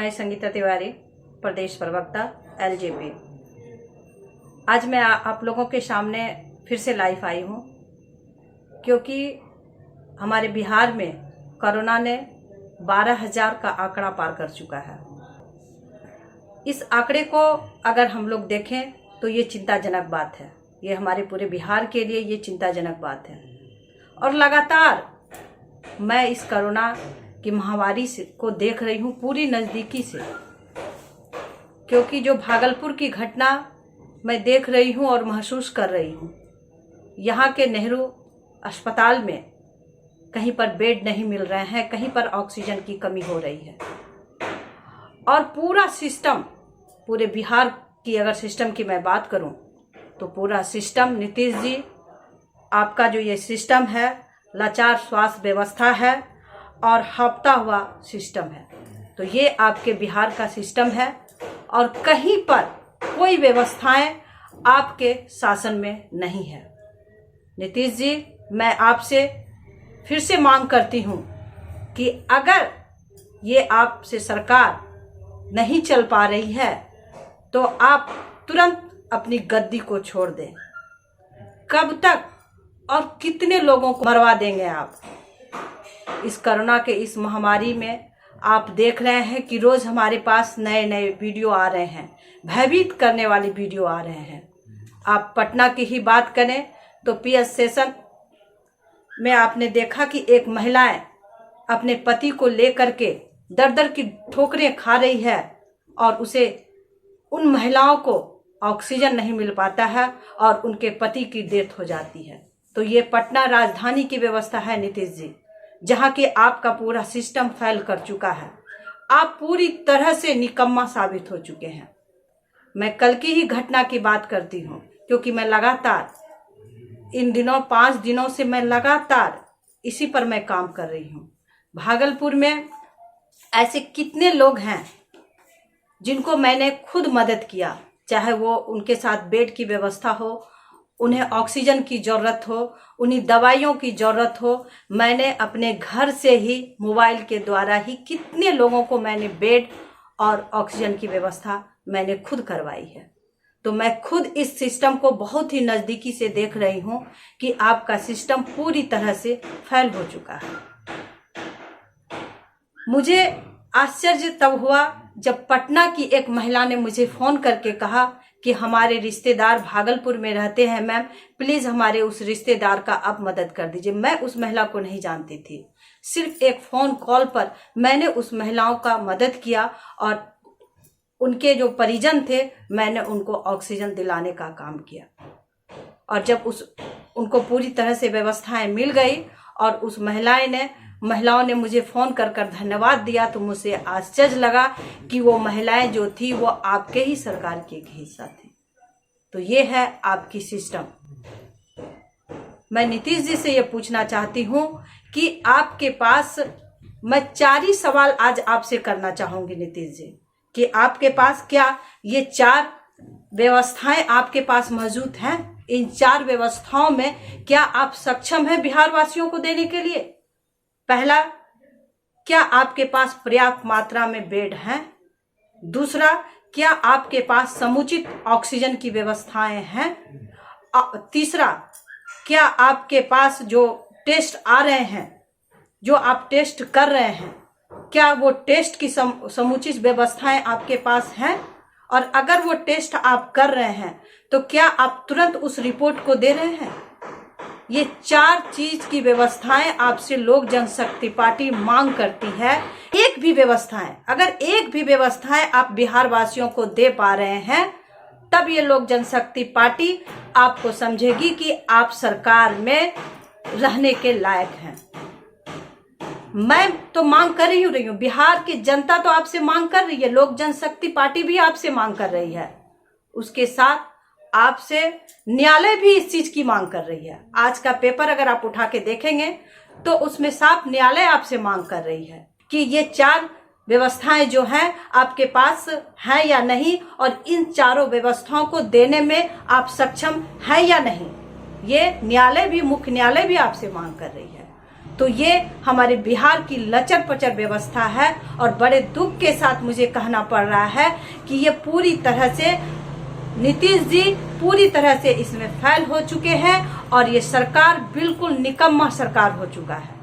मैं संगीता तिवारी, प्रदेश प्रवक्ता एलजेपी। आज मैं आप लोगों के सामने फिर से लाइव आई हूँ क्योंकि हमारे बिहार में कोरोना ने 12,000 का आंकड़ा पार कर चुका है। इस आंकड़े को अगर हम लोग देखें तो ये चिंताजनक बात है। ये हमारे पूरे बिहार के लिए ये चिंताजनक बात है। और लगातार मैं इस कोरोना की महामारी को देख रही हूँ पूरी नज़दीकी से, क्योंकि जो भागलपुर की घटना मैं देख रही हूँ और महसूस कर रही हूँ। यहाँ के नेहरू अस्पताल में कहीं पर बेड नहीं मिल रहे हैं, कहीं पर ऑक्सीजन की कमी हो रही है। और पूरा सिस्टम, पूरे बिहार की अगर सिस्टम की मैं बात करूं तो पूरा सिस्टम, नीतीश जी आपका जो ये सिस्टम है, लाचार स्वास्थ्य व्यवस्था है और हफ्ता हुआ सिस्टम है। तो ये आपके बिहार का सिस्टम है और कहीं पर कोई व्यवस्थाएं आपके शासन में नहीं है। नीतीश जी, मैं आपसे फिर से मांग करती हूँ कि अगर ये आपसे सरकार नहीं चल पा रही है तो आप तुरंत अपनी गद्दी को छोड़ दें। कब तक और कितने लोगों को मरवा देंगे आप? इस कोरोना के इस महामारी में आप देख रहे हैं कि रोज हमारे पास नए नए वीडियो आ रहे हैं, भयभीत करने वाली वीडियो आ रहे हैं। आप पटना की ही बात करें तो पीएस स्टेशन में आपने देखा कि एक महिलाएं अपने पति को लेकर के दर दर की ठोकरें खा रही है और उसे, उन महिलाओं को ऑक्सीजन नहीं मिल पाता है और उनके पति की डेथ हो जाती है। तो ये पटना राजधानी की व्यवस्था है नीतीश जी, जहाँ के आपका पूरा सिस्टम फेल कर चुका है। आप पूरी तरह से निकम्मा साबित हो चुके हैं। मैं कल की ही घटना की बात करती हूँ क्योंकि मैं लगातार इन दिनों 5 दिनों से मैं लगातार इसी पर मैं काम कर रही हूँ। भागलपुर में ऐसे कितने लोग हैं जिनको मैंने खुद मदद किया, चाहे वो उनके साथ बेड की व्यवस्था हो, उन्हें ऑक्सीजन की ज़रूरत हो, उन्हें दवाइयों की ज़रूरत हो। मैंने अपने घर से ही मोबाइल के द्वारा ही कितने लोगों को मैंने बेड और ऑक्सीजन की व्यवस्था मैंने खुद करवाई है। तो मैं खुद इस सिस्टम को बहुत ही नज़दीकी से देख रही हूँ कि आपका सिस्टम पूरी तरह से फेल हो चुका है। मुझे आश्चर्य तब हुआ जब पटना की एक महिला ने मुझे फ़ोन करके कहा कि हमारे रिश्तेदार भागलपुर में रहते हैं, मैम प्लीज़ हमारे उस रिश्तेदार का आप मदद कर दीजिए। मैं उस महिला को नहीं जानती थी, सिर्फ एक फ़ोन कॉल पर मैंने उस महिलाओं का मदद किया और उनके जो परिजन थे मैंने उनको ऑक्सीजन दिलाने का काम किया। और जब उनको पूरी तरह से व्यवस्थाएं मिल गई और उस महिलाओं ने मुझे फ़ोन कर धन्यवाद दिया, तो मुझे आश्चर्य लगा कि वो महिलाएं जो थी वो आपके ही सरकार की एक हिस्सा थी। तो ये है आपकी सिस्टम। मैं नीतीश जी से ये पूछना चाहती हूँ कि आपके पास, मैं 4 ही सवाल आज आपसे करना चाहूँगी नीतीश जी, कि आपके पास क्या ये 4 व्यवस्थाएं आपके पास मौजूद हैं? इन 4 व्यवस्थाओं में क्या आप सक्षम हैं बिहार वासियों को देने के लिए? पहला, क्या आपके पास पर्याप्त मात्रा में बेड हैं? दूसरा, क्या आपके पास समुचित ऑक्सीजन की व्यवस्थाएं हैं? तीसरा, क्या आपके पास जो टेस्ट आ रहे हैं, जो आप टेस्ट कर रहे हैं, क्या वो टेस्ट की समुचित व्यवस्थाएं आपके पास हैं? और अगर वो टेस्ट आप कर रहे हैं तो क्या आप तुरंत उस रिपोर्ट को दे रहे हैं? ये 4 चीज की व्यवस्थाएं आपसे लोक जनशक्ति पार्टी मांग करती है। एक भी व्यवस्थाएं, अगर एक भी व्यवस्थाएं आप बिहार वासियों को दे पा रहे हैं तब ये लोक जनशक्ति पार्टी आपको समझेगी कि आप सरकार में रहने के लायक हैं। मैं तो मांग कर ही रही हूँ, बिहार की जनता तो आपसे मांग कर रही है, लोक जनशक्ति पार्टी भी आपसे मांग कर रही है, उसके साथ आपसे न्यायालय भी इस चीज की मांग कर रही है। आज का पेपर अगर आप उठा के देखेंगे तो उसमें साफ न्यायालय आपसे मांग कर रही है कि ये 4 व्यवस्थाएं जो हैं आपके पास हैं या नहीं, और इन 4 व्यवस्थाओं को देने में आप सक्षम हैं या नहीं। ये न्यायालय भी, मुख्य न्यायालय भी आपसे मांग कर रही है। तो ये हमारे बिहार की लचर पचर व्यवस्था है। और बड़े दुख के साथ मुझे कहना पड़ रहा है कि ये पूरी तरह से नीतीश जी पूरी तरह से इसमें फेल हो चुके हैं और ये सरकार बिल्कुल निकम्मा सरकार हो चुका है।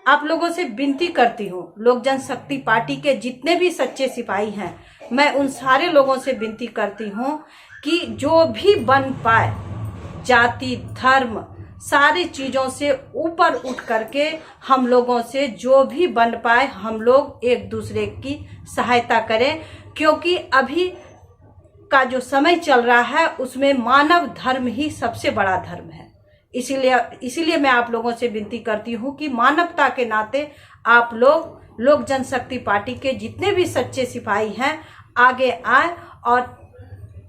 आप लोगों से विनती करती हूँ, लोक जनशक्ति पार्टी के जितने भी सच्चे सिपाही हैं, मैं उन सारे लोगों से विनती करती हूँ कि जो भी बन पाए, जाति धर्म सारी चीज़ों से ऊपर उठ करके हम लोगों से जो भी बन पाए हम लोग एक दूसरे की सहायता करें, क्योंकि अभी का जो समय चल रहा है उसमें मानव धर्म ही सबसे बड़ा धर्म है। इसीलिए मैं आप लोगों से विनती करती हूँ कि मानवता के नाते आप लोग लोक जनशक्ति पार्टी के जितने भी सच्चे सिपाही हैं आगे आए और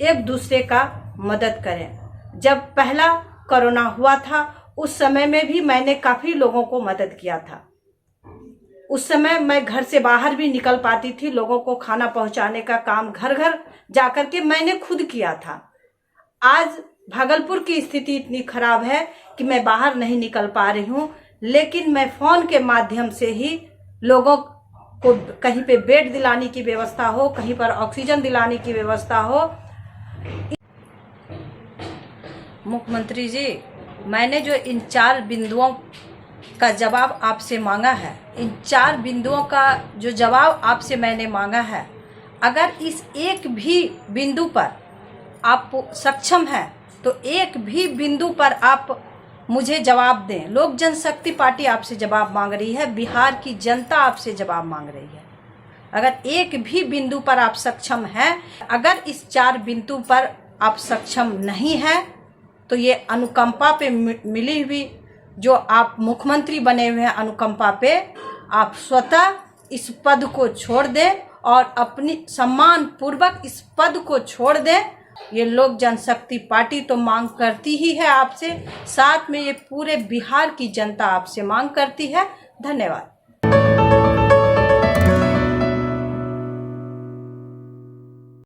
एक दूसरे का मदद करें। जब पहला कोरोना हुआ था उस समय में भी मैंने काफ़ी लोगों को मदद किया था। उस समय मैं घर से बाहर भी निकल पाती थी, लोगों को खाना पहुंचाने का काम घर घर जाकर के मैंने खुद किया था। आज भागलपुर की स्थिति इतनी खराब है कि मैं बाहर नहीं निकल पा रही हूँ, लेकिन मैं फ़ोन के माध्यम से ही लोगों को कहीं पे बेड दिलाने की व्यवस्था हो, कहीं पर ऑक्सीजन दिलाने की व्यवस्था हो। मुख्यमंत्री जी, मैंने जो इन 4 बिंदुओं का जवाब आपसे मांगा है, इन 4 बिंदुओं का जो जवाब आपसे मैंने मांगा है, अगर इस एक भी बिंदु पर आप सक्षम हैं तो एक भी बिंदु पर आप मुझे जवाब दें। लोक जनशक्ति पार्टी आपसे जवाब मांग रही है, बिहार की जनता आपसे जवाब मांग रही है। अगर एक भी बिंदु पर आप सक्षम हैं, अगर इस 4 बिंदु पर आप सक्षम नहीं हैं तो ये अनुकंपा पे मिली हुई जो आप मुख्यमंत्री बने हुए हैं, अनुकंपा पे आप स्वतः इस पद को छोड़ दें और अपनी सम्मान पूर्वक इस पद को छोड़ दें। ये लोक जनशक्ति पार्टी तो मांग करती ही है आपसे, साथ में ये पूरे बिहार की जनता आपसे मांग करती है। धन्यवाद।